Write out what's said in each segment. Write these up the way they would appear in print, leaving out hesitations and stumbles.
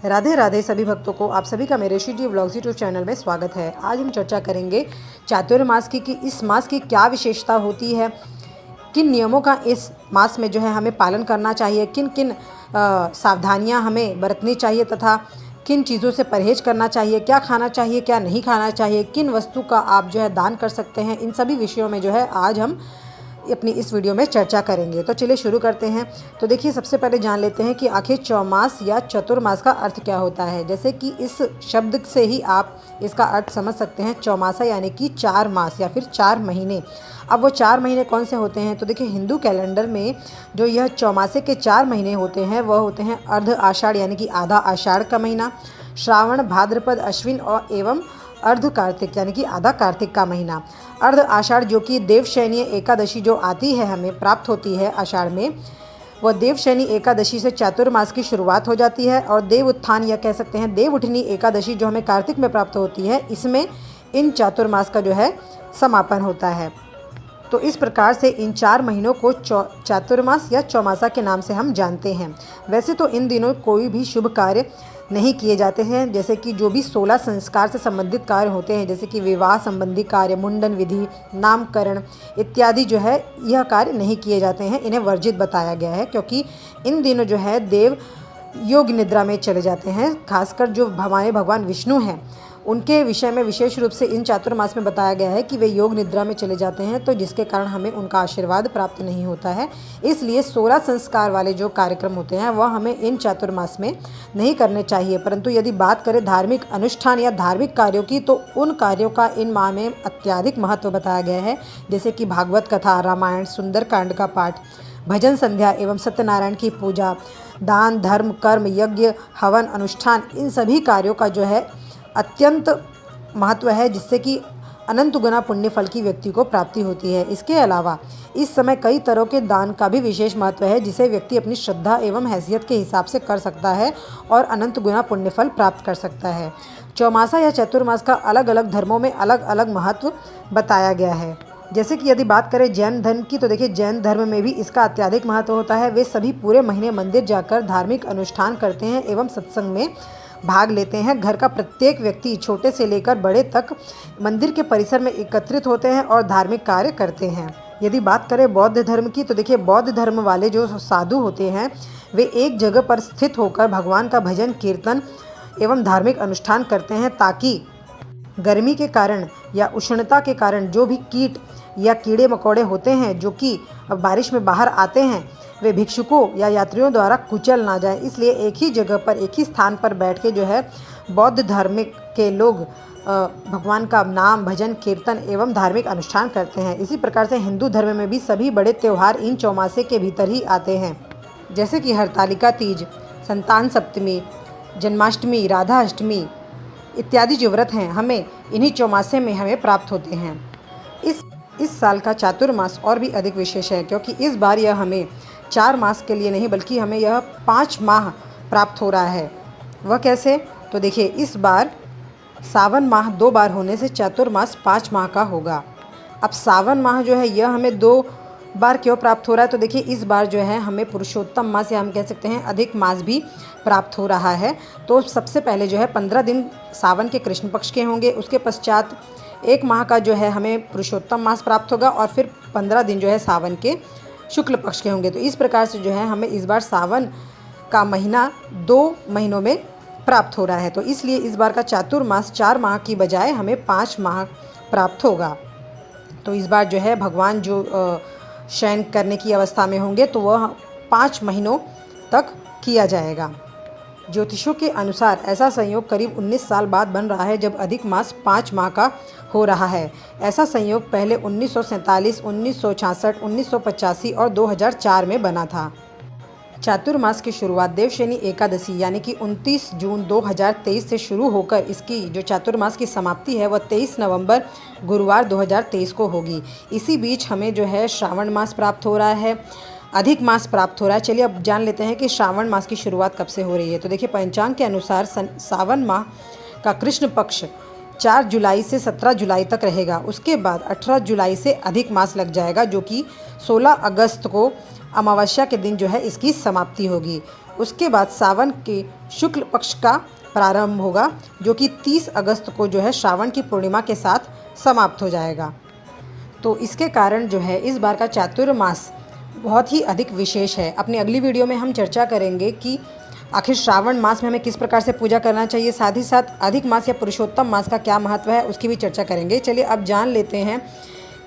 राधे राधे सभी भक्तों को आप सभी का मेरे ऋषि जी व्लॉग्स यूट्यूब चैनल में स्वागत है। आज हम चर्चा करेंगे चातुर्मास की कि इस मास की क्या विशेषता होती है, किन नियमों का इस मास में जो है हमें पालन करना चाहिए, किन किन सावधानियां हमें बरतनी चाहिए तथा किन चीज़ों से परहेज करना चाहिए, क्या खाना चाहिए क्या नहीं खाना चाहिए, किन वस्तु का आप जो है दान कर सकते हैं। इन सभी विषयों में जो है आज हम अपनी इस वीडियो में चर्चा करेंगे। तो चलिए शुरू करते हैं। तो देखिए, सबसे पहले जान लेते हैं कि आखिर चौमास या चतुर्मास का अर्थ क्या होता है। जैसे कि इस शब्द से ही आप इसका अर्थ समझ सकते हैं। चौमासा यानी कि 4 मास या फिर 4 महीने। अब वो 4 महीने कौन से होते हैं, तो देखिए हिंदू कैलेंडर में जो यह चौमासे के 4 महीने होते हैं वह होते हैं अर्ध आषाढ़ यानी कि आधा आषाढ़ का महीना, श्रावण, भाद्रपद, अश्विन और एवं अर्ध कार्तिक यानी कि आधा कार्तिक का महीना। अर्ध आषाढ़ जो कि देवशयनी एकादशी जो आती है हमें प्राप्त होती है आषाढ़ में, वह देवशयनी एकादशी से चातुर्मास की शुरुआत हो जाती है। और देव उत्थान या कह सकते हैं देव उठनी एकादशी जो हमें कार्तिक में प्राप्त होती है, इसमें इन चातुर्मास का जो है समापन होता है। तो इस प्रकार से इन 4 महीनों को चातुर्मास या चौमासा के नाम से हम जानते हैं। वैसे तो इन दिनों कोई भी शुभ कार्य नहीं किए जाते हैं, जैसे कि जो भी 16 संस्कार से संबंधित कार्य होते हैं, जैसे कि विवाह संबंधी कार्य, मुंडन विधि, नामकरण इत्यादि जो है यह कार्य नहीं किए जाते हैं, इन्हें वर्जित बताया गया है। क्योंकि इन दिनों जो है देव योग निद्रा में चले जाते हैं। खासकर जो हमारे भगवान विष्णु हैं उनके विषय में विशेष रूप से इन चातुर्मास में बताया गया है कि वे योग निद्रा में चले जाते हैं, तो जिसके कारण हमें उनका आशीर्वाद प्राप्त नहीं होता है। इसलिए 16 संस्कार वाले जो कार्यक्रम होते हैं वह हमें इन चातुर्मास में नहीं करने चाहिए। परंतु यदि बात करें धार्मिक अनुष्ठान या धार्मिक कार्यों की, तो उन कार्यों का इन माह में अत्यधिक महत्व बताया गया है। जैसे कि भागवत कथा, रामायण, सुंदरकांड का पाठ, भजन संध्या एवं सत्यनारायण की पूजा, दान, धर्म, कर्म, यज्ञ, हवन, अनुष्ठान, इन सभी कार्यों का जो है अत्यंत महत्व है, जिससे कि अनंत गुना पुण्य फल की व्यक्ति को प्राप्ति होती है। इसके अलावा इस समय कई तरह के दान का भी विशेष महत्व है, जिसे व्यक्ति अपनी श्रद्धा एवं हैसियत के हिसाब से कर सकता है और अनंत गुना पुण्य फल प्राप्त कर सकता है। चौमासा या चतुर्मास का अलग अलग धर्मों में अलग अलग महत्व बताया गया है। जैसे कि यदि बात करें जैन धर्म की, तो देखिए जैन धर्म में भी इसका अत्यधिक महत्व होता है। वे सभी पूरे महीने मंदिर जाकर धार्मिक अनुष्ठान करते हैं एवं सत्संग में भाग लेते हैं। घर का प्रत्येक व्यक्ति छोटे से लेकर बड़े तक मंदिर के परिसर में एकत्रित होते हैं और धार्मिक कार्य करते हैं। यदि बात करें बौद्ध धर्म की, तो देखिए बौद्ध धर्म वाले जो साधु होते हैं वे एक जगह पर स्थित होकर भगवान का भजन, कीर्तन एवं धार्मिक अनुष्ठान करते हैं, ताकि गर्मी के कारण या उष्णता के कारण जो भी कीट या कीड़े मकोड़े होते हैं जो कि बारिश में बाहर आते हैं, वे भिक्षुकों या यात्रियों द्वारा कुचल ना जाए। इसलिए एक ही जगह पर, एक ही स्थान पर बैठ के जो है बौद्ध धार्मिक के लोग भगवान का नाम, भजन, कीर्तन एवं धार्मिक अनुष्ठान करते हैं। इसी प्रकार से हिंदू धर्म में भी सभी बड़े त्यौहार इन चौमासे के भीतर ही आते हैं, जैसे कि हरतालिका तीज, संतान सप्तमी, जन्माष्टमी, राधा अष्टमी इत्यादि जो व्रत हैं हमें इन्हीं चौमासे में हमें प्राप्त होते हैं। इस साल का चातुर्मास और भी अधिक विशेष है, क्योंकि इस बार यह हमें 4 मास के लिए नहीं बल्कि हमें यह 5 माह प्राप्त हो रहा है। वह कैसे, तो देखिए इस बार सावन माह 2 बार होने से चातुर्मास 5 माह का होगा। अब सावन माह जो है यह हमें 2 बार क्यों प्राप्त हो रहा है, तो देखिए इस बार जो है हमें पुरुषोत्तम मास या हम कह सकते हैं अधिक मास भी प्राप्त हो रहा है। तो सबसे पहले जो है 15 दिन सावन के कृष्ण पक्ष के होंगे, उसके पश्चात 1 माह का जो है हमें पुरुषोत्तम मास प्राप्त होगा और फिर 15 दिन जो है सावन के शुक्ल पक्ष के होंगे। तो इस प्रकार से जो है हमें इस बार सावन का महीना 2 महीनों में प्राप्त हो रहा है। तो इसलिए इस बार का चातुर्मास 4 माह की बजाय हमें 5 माह प्राप्त होगा। तो इस बार जो है भगवान जो शयन करने की अवस्था में होंगे तो वह 5 महीनों तक किया जाएगा। ज्योतिषों के अनुसार ऐसा संयोग करीब 19 साल बाद बन रहा है, जब अधिक मास 5 माह का हो रहा है। ऐसा संयोग पहले 1947, 1966, 1985 और 2004 में बना था। चातुर्मास की शुरुआत देवशयनी एकादशी यानी कि 29 जून 2023 से शुरू होकर इसकी जो चातुर्मास की समाप्ति है वह 23 नवंबर गुरुवार 2023 को होगी। इसी बीच हमें जो है श्रावण मास प्राप्त हो रहा है, अधिक मास प्राप्त हो रहा है। चलिए अब जान लेते हैं कि श्रावण मास की शुरुआत कब से हो रही है। तो देखिए पंचांग के अनुसार सावन माह का कृष्ण पक्ष 4 जुलाई से 17 जुलाई तक रहेगा। उसके बाद 18 जुलाई से अधिक मास लग जाएगा, जो कि 16 अगस्त को अमावस्या के दिन जो है इसकी समाप्ति होगी। उसके बाद सावन के शुक्ल पक्ष का प्रारंभ होगा, जो कि 30 अगस्त को जो है श्रावण की पूर्णिमा के साथ समाप्त हो जाएगा। तो इसके कारण जो है इस बार का चातुर्मास बहुत ही अधिक विशेष है। अपनी अगली वीडियो में हम चर्चा करेंगे कि आखिर श्रावण मास में हमें किस प्रकार से पूजा करना चाहिए, साथ ही साथ अधिक मास या पुरुषोत्तम मास का क्या महत्व है उसकी भी चर्चा करेंगे। चलिए अब जान लेते हैं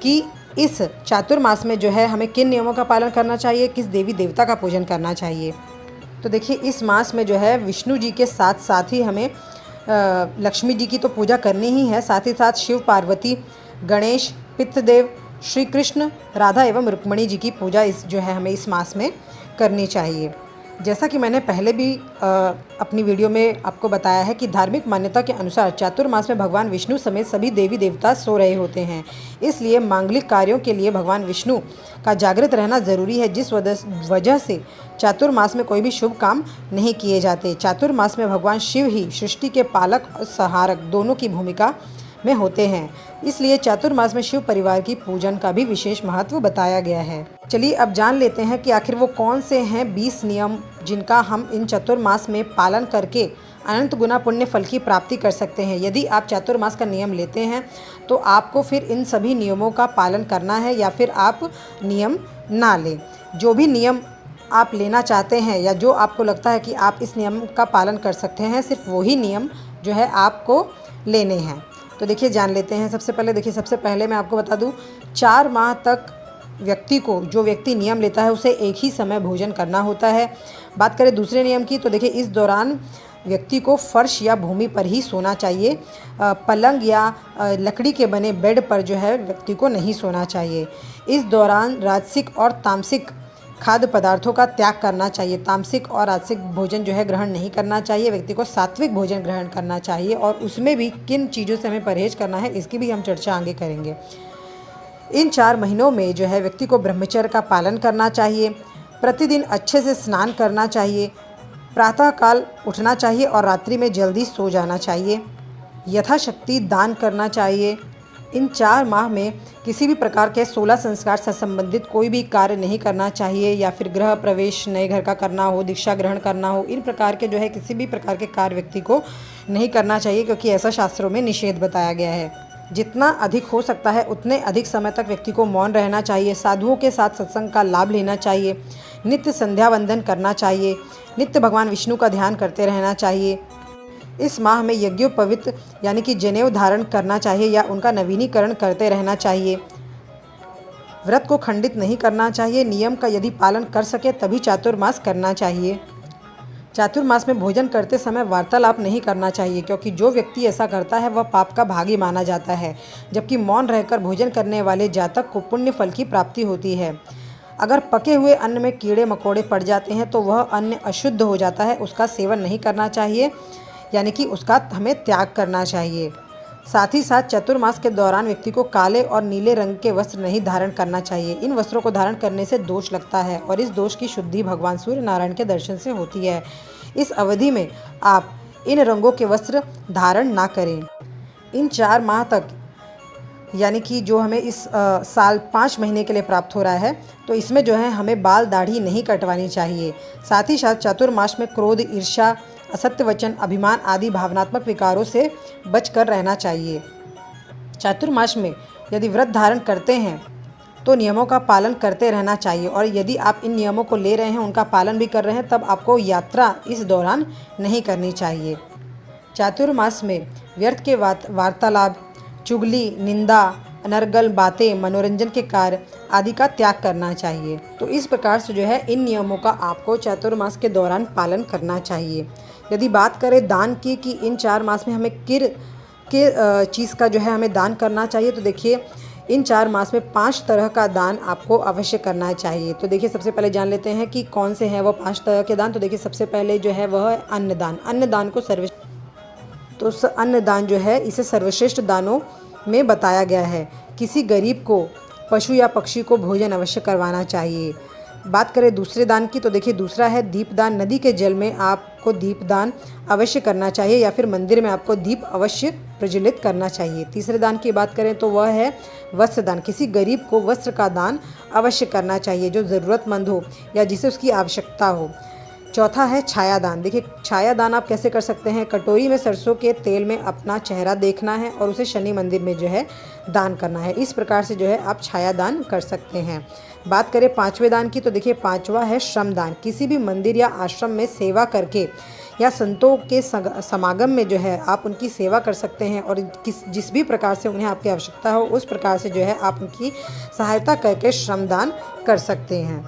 कि इस चातुर्मास में जो है हमें किन नियमों का पालन करना चाहिए, किस देवी देवता का पूजन करना चाहिए। तो देखिए, इस मास में जो है विष्णु जी के साथ साथ ही हमें लक्ष्मी जी की तो पूजा करनी ही है, साथ ही साथ शिव पार्वती, गणेश, पितृदेव, श्री कृष्ण, राधा एवं रुक्मिणी जी की पूजा हमें इस मास में करनी चाहिए। जैसा कि मैंने पहले भी अपनी वीडियो में आपको बताया है कि धार्मिक मान्यता के अनुसार चातुर्मास में भगवान विष्णु समेत सभी देवी देवता सो रहे होते हैं, इसलिए मांगलिक कार्यों के लिए भगवान विष्णु का जागृत रहना जरूरी है, जिस वजह से चातुर्मास में कोई भी शुभ काम नहीं किए जाते। चातुर्मास में भगवान शिव ही सृष्टि के पालक और संहारक दोनों की भूमिका में होते हैं, इसलिए चातुर्मास में शिव परिवार की पूजन का भी विशेष महत्व बताया गया है। चलिए अब जान लेते हैं कि आखिर वो कौन से हैं 20 नियम जिनका हम इन चातुर्मास में पालन करके अनंत गुना पुण्य फल की प्राप्ति कर सकते हैं। यदि आप चातुर्मास का नियम लेते हैं तो आपको फिर इन सभी नियमों का पालन करना है या फिर आप नियम ना लें। जो भी नियम आप लेना चाहते हैं या जो आपको लगता है कि आप इस नियम का पालन कर सकते हैं, सिर्फ वही नियम जो है आपको लेने हैं। तो देखिए, जान लेते हैं। सबसे पहले मैं आपको बता दूं, 4 माह तक जो व्यक्ति नियम लेता है उसे एक ही समय भोजन करना होता है। बात करें दूसरे नियम की, तो देखिए इस दौरान व्यक्ति को फर्श या भूमि पर ही सोना चाहिए, पलंग या लकड़ी के बने बेड पर जो है व्यक्ति को नहीं सोना चाहिए। इस दौरान राजसिक और तामसिक खाद्य पदार्थों का त्याग करना चाहिए। तामसिक और राजसिक भोजन जो है ग्रहण नहीं करना चाहिए। व्यक्ति को सात्विक भोजन ग्रहण करना चाहिए, और उसमें भी किन चीज़ों से हमें परहेज करना है इसकी भी हम चर्चा आगे करेंगे। इन 4 महीनों में जो है व्यक्ति को ब्रह्मचर्य का पालन करना चाहिए, प्रतिदिन अच्छे से स्नान करना चाहिए, प्रातःकाल उठना चाहिए और रात्रि में जल्दी सो जाना चाहिए, यथाशक्ति दान करना चाहिए। इन 4 माह में किसी भी प्रकार के 16 संस्कार से संबंधित कोई भी कार्य नहीं करना चाहिए, या फिर गृह प्रवेश नए घर का करना हो, दीक्षा ग्रहण करना हो, इन प्रकार के जो है किसी भी प्रकार के कार्य व्यक्ति को नहीं करना चाहिए, क्योंकि ऐसा शास्त्रों में निषेध बताया गया है। जितना अधिक हो सकता है उतने अधिक समय तक व्यक्ति को मौन रहना चाहिए, साधुओं के साथ सत्संग का लाभ लेना चाहिए, नित्य संध्या वंदन करना चाहिए, नित्य भगवान विष्णु का ध्यान करते रहना चाहिए। इस माह में यज्ञोपवीत यानी कि जनेऊ धारण करना चाहिए या उनका नवीनीकरण करते रहना चाहिए। व्रत को खंडित नहीं करना चाहिए। नियम का यदि पालन कर सके तभी चातुर्मास करना चाहिए। चातुर्मास में भोजन करते समय वार्तालाप नहीं करना चाहिए, क्योंकि जो व्यक्ति ऐसा करता है वह पाप का भागी माना जाता है, जबकि मौन रहकर भोजन करने वाले जातक को पुण्य फल की प्राप्ति होती है। अगर पके हुए अन्न में कीड़े मकोड़े पड़ जाते हैं तो वह अन्न अशुद्ध हो जाता है, उसका सेवन नहीं करना चाहिए, यानी कि उसका हमें त्याग करना चाहिए। साथ ही साथ चतुर्मास के दौरान व्यक्ति को काले और नीले रंग के वस्त्र नहीं धारण करना चाहिए। इन वस्त्रों को धारण करने से दोष लगता है और इस दोष की शुद्धि भगवान सूर्य नारायण के दर्शन से होती है। इस अवधि में आप इन रंगों के वस्त्र धारण ना करें। इन 4 माह तक, यानी कि जो हमें इस साल 5 महीने के लिए प्राप्त हो रहा है, तो इसमें जो है हमें बाल दाढ़ी नहीं कटवानी चाहिए। साथ ही साथ चातुर्मास में क्रोध, ईर्ष्या, असत्य वचन, अभिमान आदि भावनात्मक विकारों से बचकर रहना चाहिए। चातुर्मास में यदि व्रत धारण करते हैं तो नियमों का पालन करते रहना चाहिए, और यदि आप इन नियमों को ले रहे हैं, उनका पालन भी कर रहे हैं, तब आपको यात्रा इस दौरान नहीं करनी चाहिए। चातुर्मास में व्यर्थ के वार्तालाप, चुगली, निंदा, अनर्गल बातें, मनोरंजन के कार्य आदि का त्याग करना चाहिए। तो इस प्रकार से जो है इन नियमों का आपको चातुर्मास के दौरान पालन करना चाहिए। यदि बात करें दान की कि इन 4 मास में हमें चीज़ का जो है हमें दान करना चाहिए, तो देखिए इन 4 मास में 5 तरह का दान आपको अवश्य करना चाहिए। तो देखिए सबसे पहले जान लेते हैं कि कौन से हैं वो 5 तरह के दान। तो देखिए सबसे पहले जो है वह है अन्नदान। अन्नदान को अन्नदान जो है इसे सर्वश्रेष्ठ दानों में बताया गया है। किसी गरीब को, पशु या पक्षी को भोजन अवश्य करवाना चाहिए। बात करें दूसरे दान की, तो देखिए दूसरा है दीपदान। नदी के जल में आपको दीपदान अवश्य करना चाहिए, या फिर मंदिर में आपको दीप अवश्य प्रज्वलित करना चाहिए। तीसरे दान की बात करें तो वह है वस्त्रदान। किसी गरीब को वस्त्र का दान अवश्य करना चाहिए जो ज़रूरतमंद हो या जिसे उसकी आवश्यकता हो। चौथा है छायादान। देखिए छायादान आप कैसे कर सकते हैं, कटोरी में सरसों के तेल में अपना चेहरा देखना है और उसे शनि मंदिर में जो है दान करना है। इस प्रकार से जो है आप छायादान कर सकते हैं। बात करें पांचवें दान की, तो देखिए पांचवा है श्रमदान। किसी भी मंदिर या आश्रम में सेवा करके या संतों के समागम में जो है आप उनकी सेवा कर सकते हैं और जिस भी प्रकार से उन्हें आपकी आवश्यकता हो उस प्रकार से जो है आप उनकी सहायता करके श्रमदान कर सकते हैं।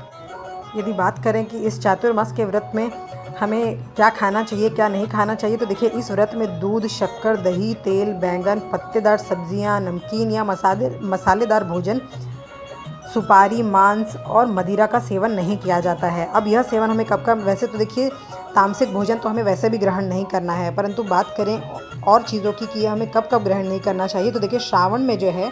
यदि बात करें कि इस चातुर्मास के व्रत में हमें क्या खाना चाहिए क्या नहीं खाना चाहिए, तो देखिए इस व्रत में दूध, शक्कर, दही, तेल, बैंगन, पत्तेदार सब्जियां, नमकीन या मसालेदार भोजन, सुपारी, मांस और मदिरा का सेवन नहीं किया जाता है। अब यह सेवन हमें कब कब, वैसे तो देखिए तामसिक भोजन तो हमें वैसे भी ग्रहण नहीं करना है, परंतु बात करें और चीज़ों की कि यह हमें कब कब ग्रहण नहीं करना चाहिए, तो देखिए श्रावण में जो है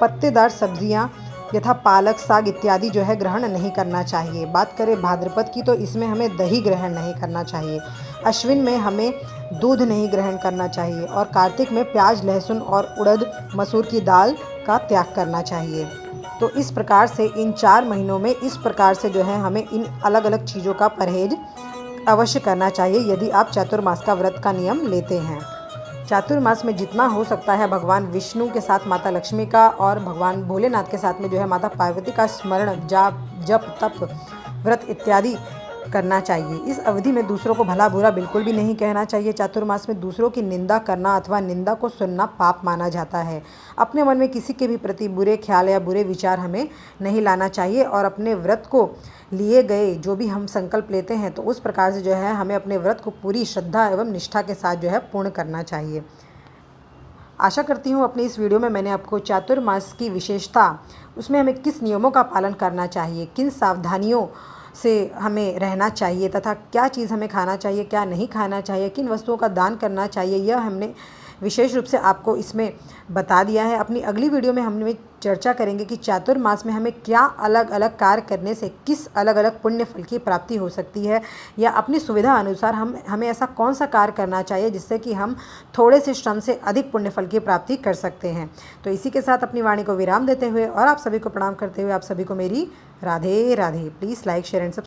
पत्तेदार सब्जियां यथा पालक, साग इत्यादि जो है ग्रहण नहीं करना चाहिए। बात करें भाद्रपद की, तो इसमें हमें दही ग्रहण नहीं करना चाहिए। अश्विन में हमें दूध नहीं ग्रहण करना चाहिए और कार्तिक में प्याज, लहसुन और उड़द, मसूर की दाल का त्याग करना चाहिए। तो इस प्रकार से इन 4 महीनों में इस प्रकार से जो है हमें इन अलग अलग चीज़ों का परहेज अवश्य करना चाहिए यदि आप चातुर्मास का व्रत का नियम लेते हैं। चातुर्मास में जितना हो सकता है भगवान विष्णु के साथ माता लक्ष्मी का और भगवान भोलेनाथ के साथ में जो है माता पार्वती का स्मरण, जाप, जप, तप, व्रत इत्यादि करना चाहिए। इस अवधि में दूसरों को भला बुरा बिल्कुल भी नहीं कहना चाहिए। चातुर्मास में दूसरों की निंदा करना अथवा निंदा को सुनना पाप माना जाता है। अपने मन में किसी के भी प्रति बुरे ख्याल या बुरे विचार हमें नहीं लाना चाहिए और अपने व्रत को लिए गए जो भी हम संकल्प लेते हैं तो उस प्रकार से जो है हमें अपने व्रत को पूरी श्रद्धा एवं निष्ठा के साथ जो है पूर्ण करना चाहिए। आशा करती हूँ अपनी इस वीडियो में मैंने आपको चातुर्मास की विशेषता, उसमें हमें किस नियमों का पालन करना चाहिए, किन सावधानियों से हमें रहना चाहिए तथा क्या चीज़ हमें खाना चाहिए क्या नहीं खाना चाहिए, किन वस्तुओं का दान करना चाहिए, यह हमने विशेष रूप से आपको इसमें बता दिया है। अपनी अगली वीडियो में हम चर्चा करेंगे कि चातुर्मास में हमें क्या अलग अलग कार्य करने से किस अलग अलग पुण्य फल की प्राप्ति हो सकती है या अपनी सुविधा अनुसार हमें ऐसा कौन सा कार्य करना चाहिए जिससे कि हम थोड़े से श्रम से अधिक पुण्य फल की प्राप्ति कर सकते हैं। तो इसी के साथ अपनी वाणी को विराम देते हुए और आप सभी को प्रणाम करते हुए आप सभी को मेरी Radhe Radhe. Please like, share and subscribe.